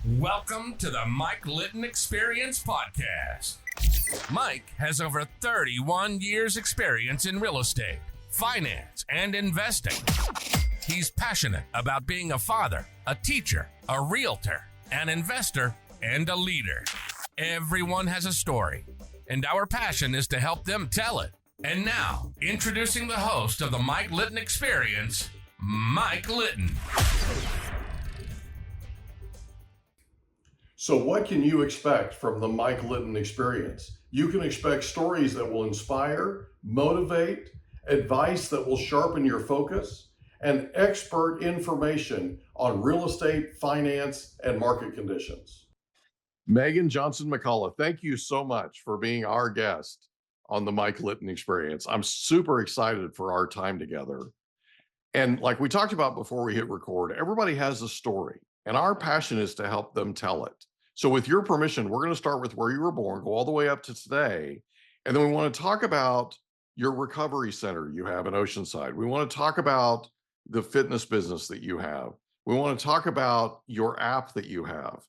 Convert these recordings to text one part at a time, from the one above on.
Welcome to the Mike Litton Experience Podcast. Mike has over 31 years experience in real estate, finance, and investing. He's passionate about being a father, a teacher, a realtor, an investor, and a leader. Everyone has a story, and our passion is to help them tell it. And now, introducing the host of the Mike Litton Experience, Mike Litton. So what can you expect from the Mike Litton Experience? You can expect stories that will inspire, motivate, advice that will sharpen your focus, and expert information on real estate, finance, and market conditions. Megan Johnson McCullough, thank you so much for being our guest on the Mike Litton Experience. I'm super excited for our time together. And like we talked about before we hit record, everybody has a story, and our passion is to help them tell it. So with your permission, we're going to start with where you were born, go all the way up to today. And then we want to talk about your recovery center you have in Oceanside. We want to talk about the fitness business that you have. We want to talk about your app that you have,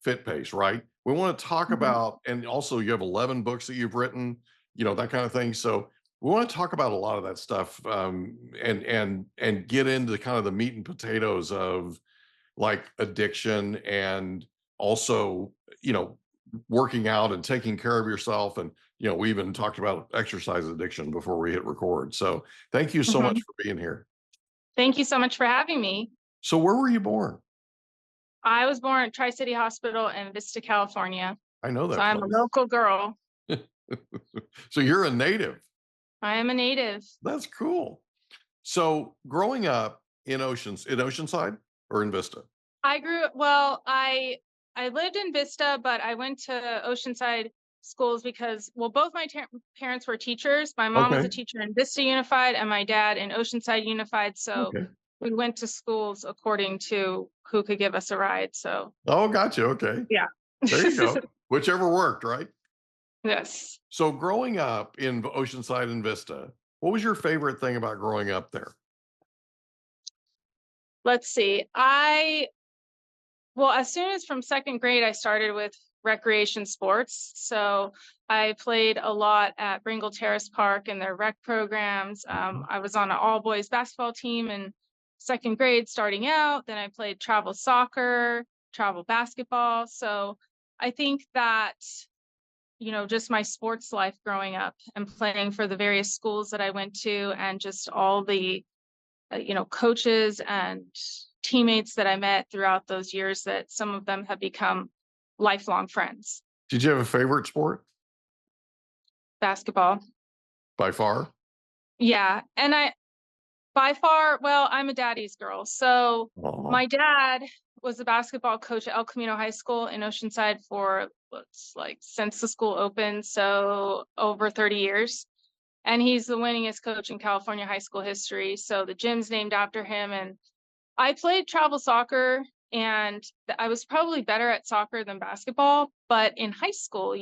FitPace, right? We want to talk about, and also you have 11 books that you've written, you know, that kind of thing. So we want to talk about a lot of that stuff and get into kind of the meat and potatoes of like addiction and also, you know, working out and taking care of yourself. And, you know, we even talked about exercise addiction before we hit record. So thank you so much for being here. Thank you so much for having me. So where were you born? I was born at Tri-City Hospital in Vista, California. I know that. So I'm a local girl. So you're a native. I am a native. That's cool. So growing up in Oceanside or in Vista? I lived in Vista, but I went to Oceanside schools because, well, both my parents were teachers. My mom was a teacher in Vista Unified and my dad in Oceanside Unified. So we went to schools according to who could give us a ride. So. Oh, gotcha. Okay. Yeah. There you go. Whichever worked, right? Yes. So growing up in Oceanside and Vista, what was your favorite thing about growing up there? Let's see. Well, as soon as from second grade, I started with recreation sports. So I played a lot at Bringle Terrace Park and their rec programs. I was on an all boys basketball team in second grade starting out. Then I played travel soccer, travel basketball. So I think that, you know, just my sports life growing up and playing for the various schools that I went to and just all the, coaches and teammates that I met throughout those years, that some of them have become lifelong friends. Did you have a favorite sport? Basketball. By far? Yeah. And I'm a daddy's girl. So my dad was a basketball coach at El Camino High School in Oceanside for since the school opened. So over 30 years. And he's the winningest coach in California high school history. So the gym's named after him. And I played travel soccer, and I was probably better at soccer than basketball, but in high school,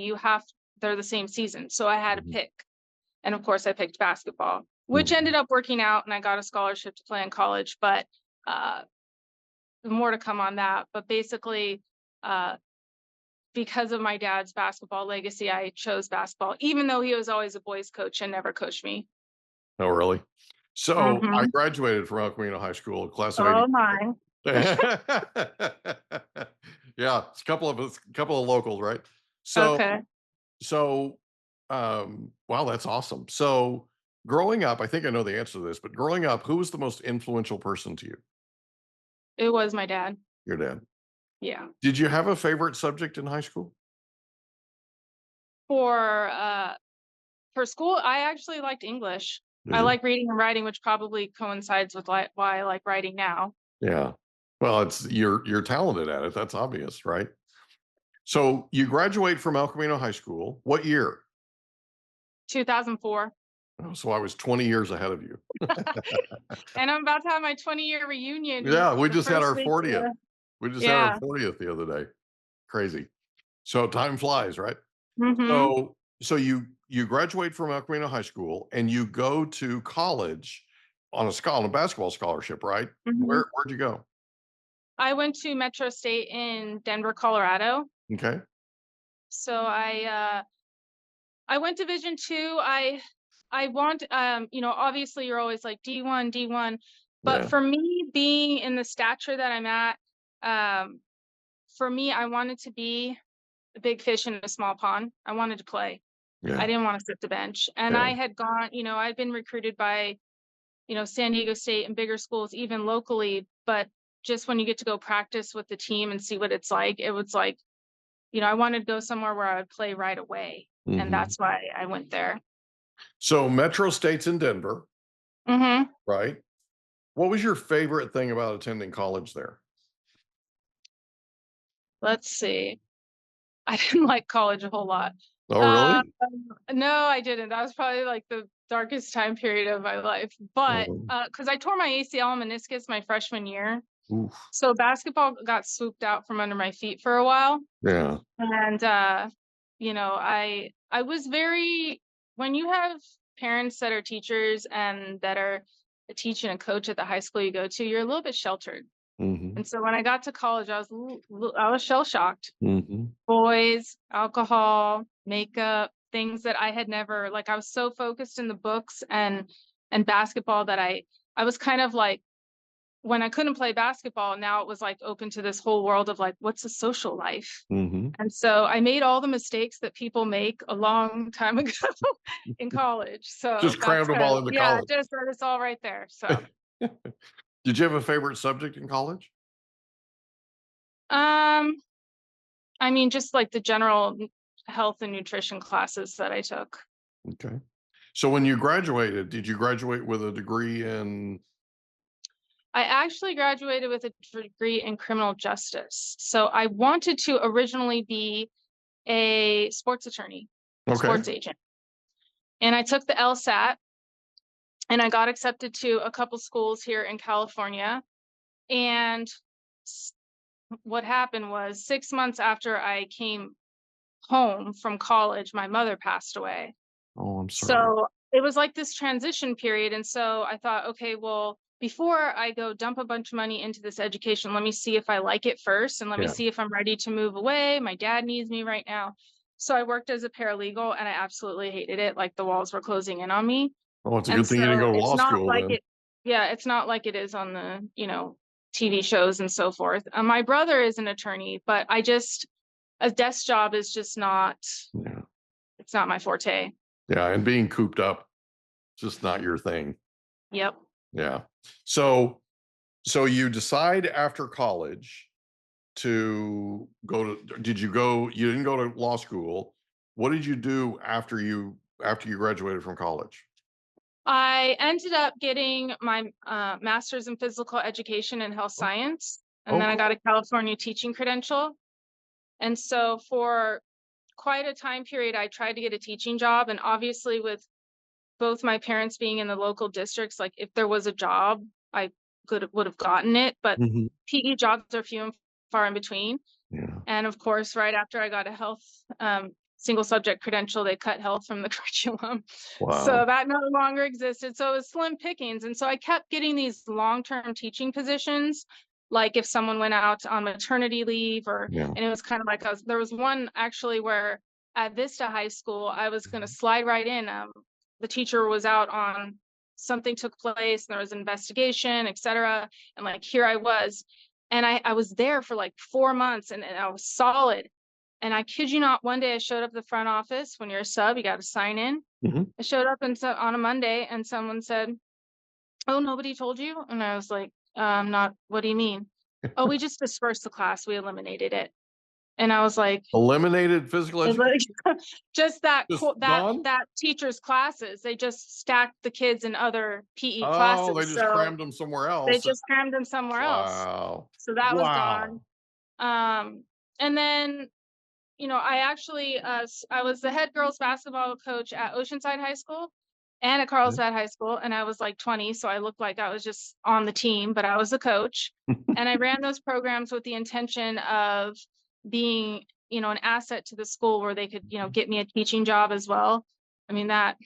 they're the same season. So I had to pick. And of course I picked basketball, which ended up working out, and I got a scholarship to play in college, but more to come on that. But basically, because of my dad's basketball legacy, I chose basketball, even though he was always a boys coach and never coached me. Oh, really? So I graduated from El Camino High School, class of 80. Oh my. Yeah, it's a couple of locals, right? Wow, that's awesome. So growing up, I think I know the answer to this, but growing up, who was the most influential person to you? It was my dad. Your dad. Yeah. Did you have a favorite subject in high school? For school, I actually liked English. I like reading and writing, which probably coincides with why I like writing now. Yeah. Well, you're talented at it. That's obvious, right? So you graduate from El Camino High School. What year? 2004. Oh, so I was 20 years ahead of you. And I'm about to have my 20-year reunion. Yeah, we just had our 40th. We just had our 40th the other day. Crazy. So time flies, right? So you graduate from El Camino High School and you go to college on a basketball scholarship, right? Where'd you go? I went to Metro State in Denver, Colorado. Okay. So I went Division II. I want, obviously you're always like D1, but Yeah. for me, being in the stature that I'm at, for me, I wanted to be a big fish in a small pond. I wanted to play. Yeah. I didn't want to sit the bench. And Yeah. I had gone, I'd been recruited by, San Diego State and bigger schools, even locally. But just when you get to go practice with the team and see what it's like, it was like, I wanted to go somewhere where I would play right away. And that's why I went there. So Metro State's in Denver, Mm-hmm. right? What was your favorite thing about attending college there? Let's see. I didn't like college a whole lot. Oh, really? No, I didn't. That was probably like the darkest time period of my life. But because I tore my ACL and meniscus my freshman year. Oof. So basketball got swooped out from under my feet for a while. Yeah. And, I was very, when you have parents that are teachers and that are a teacher and a coach at the high school you go to, you're a little bit sheltered. And so when I got to college, I was shell shocked. Boys, alcohol, makeup, things that I had never, like, I was so focused in the books and basketball that I was kind of like, when I couldn't play basketball, now it was like open to this whole world of like, what's a social life? And so I made all the mistakes that people make a long time ago in college. So just crammed them all into college. Yeah, just it's all right there. So did you have a favorite subject in college? I mean, just like the general health and nutrition classes that I took. Okay. So when you graduated, did you graduate with a degree in? I actually graduated with a degree in criminal justice. So I wanted to originally be a sports attorney, sports agent. And I took the LSAT and I got accepted to a couple schools here in California. And what happened was 6 months after I came home from college, my mother passed away. Oh, I'm sorry. So it was like this transition period. And so I thought, okay, well, before I go dump a bunch of money into this education, let me see if I like it first. And let me see if I'm ready to move away. My dad needs me right now. So I worked as a paralegal and I absolutely hated it. Like the walls were closing in on me. Oh, it's a good thing you didn't go to law school then. It's not like it is on the, TV shows and so forth. My brother is an attorney, but a desk job is just not, it's not my forte. Yeah. And being cooped up, just not your thing. Yep. Yeah. So you decide after college to go to, you didn't go to law school. What did you do after you graduated from college? I ended up getting my master's in physical education and health science. And then I got a California teaching credential. And so for quite a time period, I tried to get a teaching job. And obviously with both my parents being in the local districts, like if there was a job, I would have gotten it, but PE jobs are few and far in between. Yeah. And of course, right after I got a health single subject credential, they cut health from the curriculum. Wow. So that no longer existed. So it was slim pickings. And so I kept getting these long-term teaching positions. Like if someone went out on maternity leave and it was kind of like, there was one actually where at Vista High School, I was going to slide right in. The teacher was out on something took place and there was an investigation, et cetera. And like, here I was, and I was there for like 4 months and I was solid. And I kid you not, one day I showed up at the front office. When you're a sub, you got to sign in. I showed up on a Monday and someone said, "Oh, nobody told you?" And I was like, not, what do you mean? "Oh, we just dispersed the class. We eliminated it." And I was like, eliminated physical education? Just that teacher's classes. They just stacked the kids in other PE classes. Oh, they just crammed them somewhere else. They just crammed them somewhere else. Wow. So that was gone. And then, I actually, I was the head girls basketball coach at Oceanside High School and at Carlsbad High School. And I was like 20, so I looked like I was just on the team, but I was the coach. And I ran those programs with the intention of being, an asset to the school where they could, get me a teaching job as well. I mean, that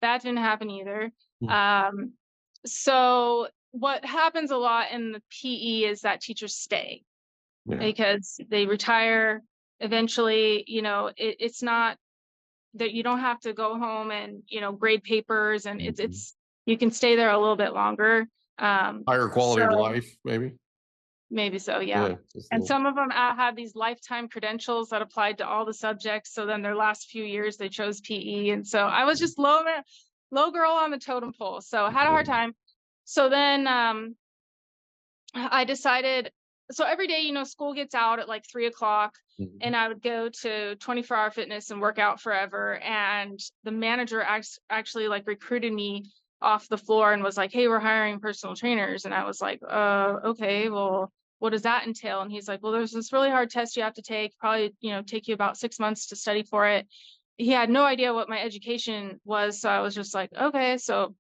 didn't happen either. So what happens a lot in the PE is that teachers stay Yeah. because they retire eventually. It's not that you don't have to go home and, grade papers, and it's you can stay there a little bit longer. Higher quality of life, maybe. Maybe so, yeah. And some of them had these lifetime credentials that applied to all the subjects. So then their last few years, they chose PE. And so I was just low girl on the totem pole. So I had a hard time. So then I decided, so every day, school gets out at like 3:00 and I would go to 24-hour fitness and work out forever. And the manager actually like recruited me off the floor and was like, hey, we're hiring personal trainers. And I was like, okay, well, what does that entail? And he's like, well, there's this really hard test you have to take, probably, take you about 6 months to study for it. He had no idea what my education was. So I was just like, okay. So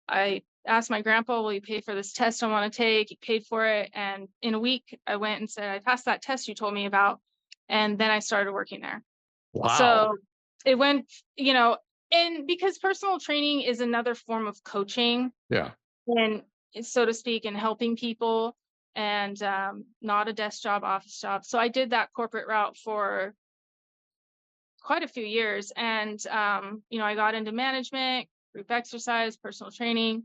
I asked my grandpa, will you pay for this test I want to take? He paid for it. And in a week I went and said, I passed that test you told me about. And then I started working there. Wow. So it went, and because personal training is another form of coaching. Yeah. And so to speak, and helping people, and not a desk job, office job. So I did that corporate route for quite a few years. And, I got into management, group exercise, personal training,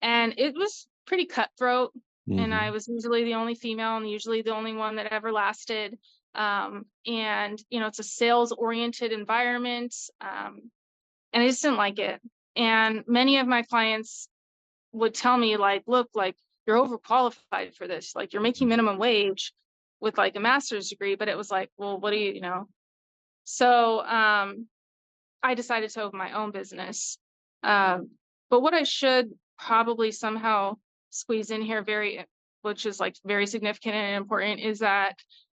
and it was pretty cutthroat. And I was usually the only female and usually the only one that ever lasted. And, it's a sales oriented environment. And I just didn't like it. And many of my clients would tell me like, look, like you're overqualified for this. Like you're making minimum wage with like a master's degree. But it was like, well, what do you know? So I decided to open my own business. But what I should probably somehow squeeze in here which is like very significant and important, is that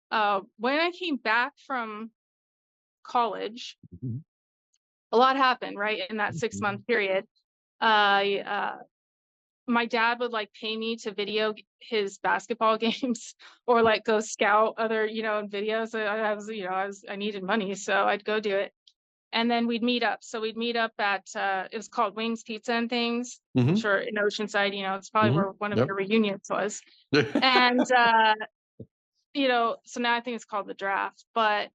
when I came back from college, a lot happened, right? In that 6-month period. My dad would like pay me to video his basketball games or like go scout other, videos. I needed money, so I'd go do it. And then we'd meet up. So we'd meet up at, it was called Wings Pizza and Things. I'm sure in Oceanside, it's probably where one of your reunions was. And, so now I think it's called the Draft. But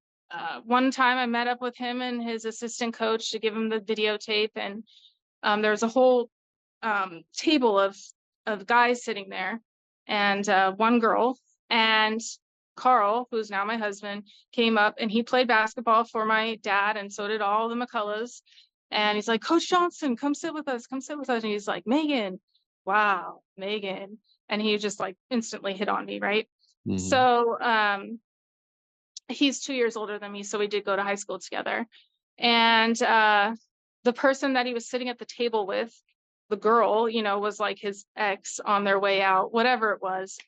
one time I met up with him and his assistant coach to give him the videotape. And there was a whole table of guys sitting there, and one girl, and Carl, who's now my husband, came up and he played basketball for my dad, and so did all the McCulloughs. And he's like, Coach Johnson, come sit with us. And he's like, Megan, wow, Megan. And he just like instantly hit on me, right? So he's 2 years older than me, so we did go to high school together. And the person that he was sitting at the table with, the girl, was like his ex on their way out, whatever it was.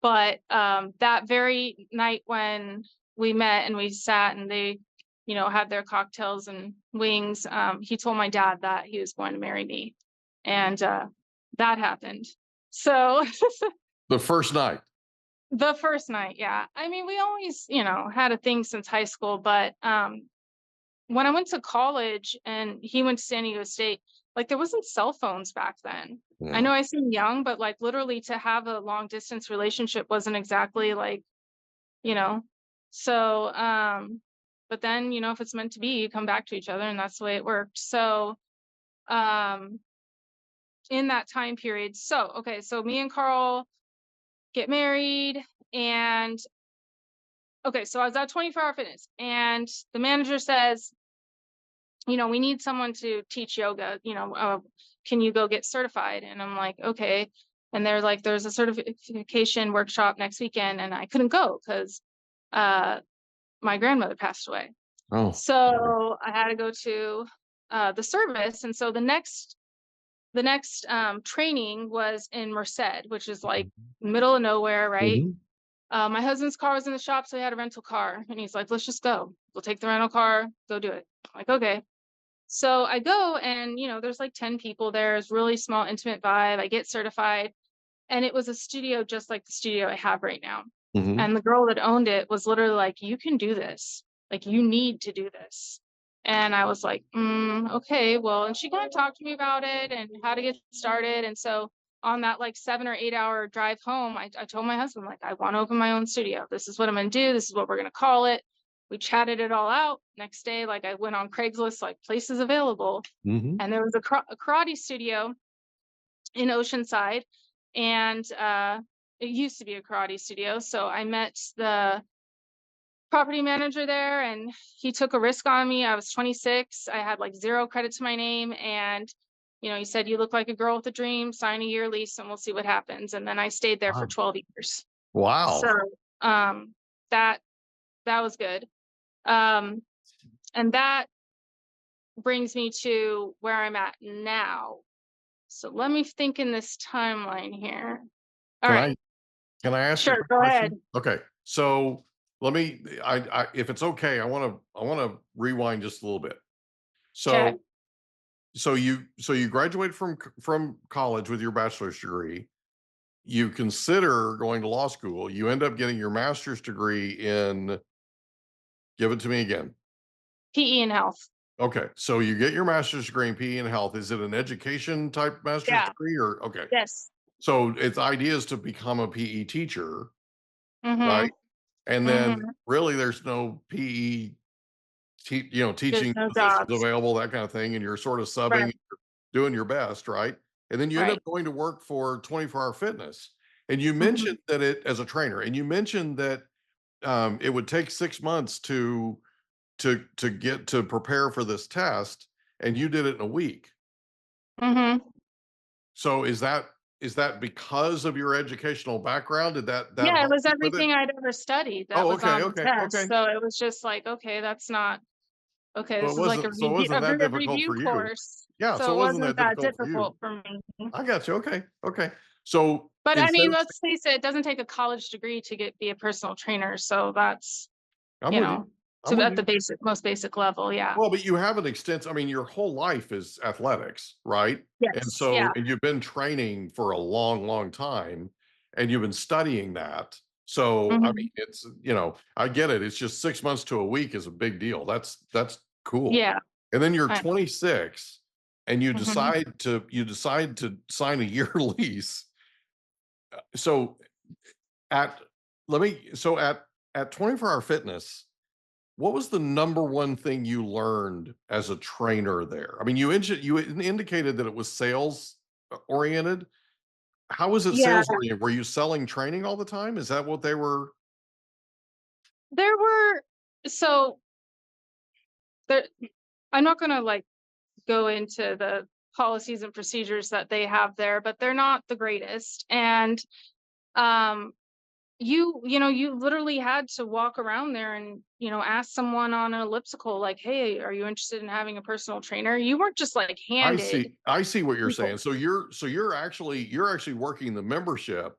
But that very night when we met and we sat and they, had their cocktails and wings, he told my dad that he was going to marry me. And that happened. So the first night. The first night, yeah. I mean, we always, had a thing since high school. But when I went to college and he went to San Diego State, like there wasn't cell phones back then. I know I seem young, but like literally to have a long distance relationship wasn't exactly like, so, but then, if it's meant to be, you come back to each other, and that's the way it worked. So, in that time period, so me and Carl get married, and so I was at 24-hour fitness, and the manager says, we need someone to teach yoga, can you go get certified? And I'm like, okay. And they're like, there's a certification workshop next weekend. And I couldn't go because my grandmother passed away. Oh. So I had to go to the service. And so the next training was in Merced, which is like middle of nowhere, right? My husband's car was in the shop, so he had a rental car. And he's like, let's just go. We'll take the rental car, go do it. I'm like, okay. So I go, and, there's like 10 people there. It's really small, intimate vibe. I get certified, and it was a studio just like the studio I have right now. And the girl that owned it was literally like, you can do this. Like, you need to do this. And I was like, okay, well, and she kind of talked to me about it and how to get started. And so on that like 7 or 8 hour drive home, I told my husband, like, I want to open my own studio. This is what I'm going to do. This is what we're going to call it. We chatted it all out. Next day, like, I went on Craigslist, like, places available. Mm-hmm. And there was a karate studio in Oceanside. And it used to be a karate studio. So I met the property manager there, and he took a risk on me. I was 26. I had like 0 credit to my name. And, you know, he said, you look like a girl with a dream, sign a year lease and we'll see what happens. And then I stayed there for 12 years. Wow. So that was good. And that brings me to where I'm at now. So let me think in this timeline here. All right. Can I ask you a Sure, go question? ahead. Okay. So let me, if it's okay, I want to rewind just a little bit. Okay. So you graduated from college with your bachelor's degree. You consider going to law school. You end up getting your master's degree in, give it to me again. PE and health. Okay. So you get your master's degree in PE and health. Is it an education type master's degree or okay? Yes. So its idea is to become a PE teacher, Mm-hmm. right? And then really there's no PE, teaching no positions jobs available, that kind of thing. And you're sort of subbing, Right. doing your best, right? And then you end up going to work for 24-hour fitness. And you mentioned that it as a trainer, and you mentioned that it would take 6 months to get to prepare for this test, and you did it in a week. Mm-hmm. So is that because of your educational background? Did that Yeah, it help was you with it? everything I'd ever studied that Oh, was on the okay. test. So it was just like, okay, that's not okay. So This it is like a wasn't that difficult review for you. course. Yeah, So it it wasn't wasn't that that difficult for you. difficult for me. I got you. Okay. So But I instead mean, of, let's face it, it doesn't take a college degree to be a personal trainer. So that's, I'm you with know, you. I'm with at the you. most basic level. Yeah. Well, but you have an extensive, I mean, your whole life is athletics, right? And Yes. so, Yeah. and you've been training for a long, long time, and you've been studying that. So, I mean, it's, I get it. It's just 6 months to a week is a big deal. That's cool. Yeah. And then you're I- 26 and you Mhm. decide to sign a year lease. So at, at 24-hour fitness, what was the number one thing you learned as a trainer there? I mean, you indicated that it was sales oriented. How was it Yeah. sales oriented? Were you selling training all the time? Is that what they were? There were, so there, I'm not going to like go into the policies and procedures that they have there, but they're not the greatest. And um you literally had to walk around there and ask someone on an elliptical, like, hey, are you interested in having a personal trainer? You weren't just like handed I see what you're people. saying. So you're actually working the membership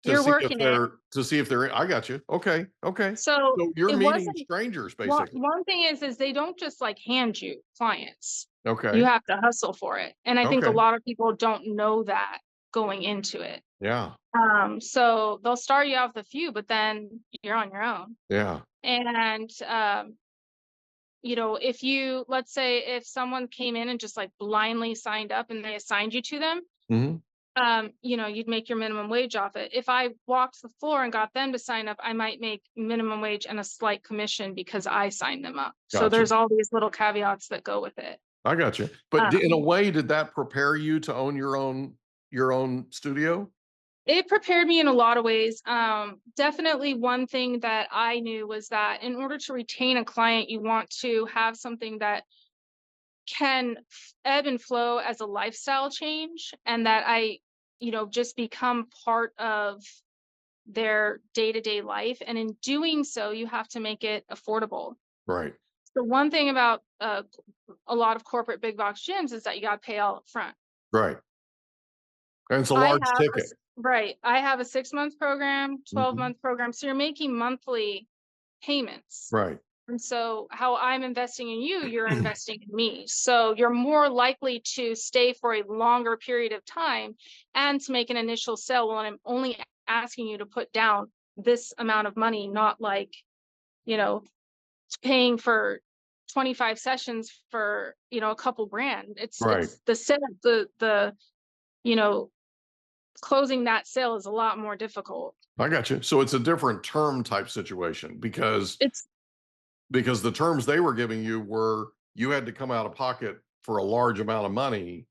to You're see if working it. I got you. Okay. So So you're it meeting wasn't strangers one, basically. one thing is they don't just like hand you clients. You Okay. have to hustle for it. And I think a Okay. lot of people don't know that going into it. Yeah. So they'll start you off with a few, but then you're on your own. Yeah. And if you, let's say if someone came in and just like blindly signed up and they assigned you to them, Mm-hmm. you'd make your minimum wage off it. If I walked the floor and got them to sign up, I might make minimum wage and a slight commission because I signed them up. So Gotcha. there's all these little caveats that go with it. I got you. But in a way, did that prepare you to own your own studio? It prepared me in a lot of ways. Definitely one thing that I knew was that in order to retain a client, you want to have something that can ebb and flow as a lifestyle change, and that just become part of their day-to-day life. And in doing so, you have to make it affordable. Right. The one thing about a lot of corporate big box gyms is that you got to pay all up front. Right. And it's a large ticket. Right. I have a 6-month program, 12-month program. So you're making monthly payments. Right. And so how I'm investing in you, you're investing in me. So you're more likely to stay for a longer period of time and to make an initial sale when I'm only asking you to put down this amount of money, not like, paying for 25 sessions for, a couple grand. It's Right. the set, the closing that sale is a lot more difficult. I got you. So it's a different term type situation because the terms they were giving you were you had to come out of pocket for a large amount of money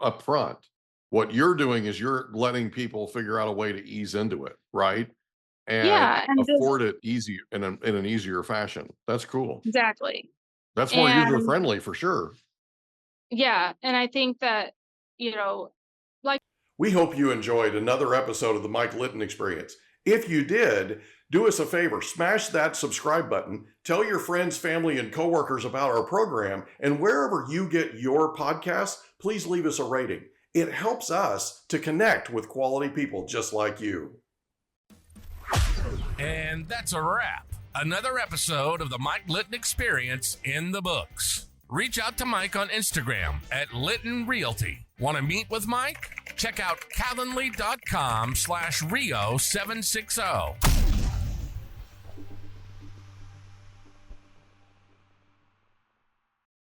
up front. What you're doing is you're letting people figure out a way to ease into it, right? And afford it easier in an easier fashion. That's cool. Exactly. That's more user friendly for sure. Yeah. And I think that, We hope you enjoyed another episode of the Mike Litton Experience. If you did, do us a favor, smash that subscribe button, tell your friends, family, and coworkers about our program, and wherever you get your podcasts, please leave us a rating. It helps us to connect with quality people just like you. And that's a wrap. Another episode of the Mike Litton Experience in the books. Reach out to Mike on Instagram at Litton Realty. Want to meet with Mike? Check out calendly.com/Rio760.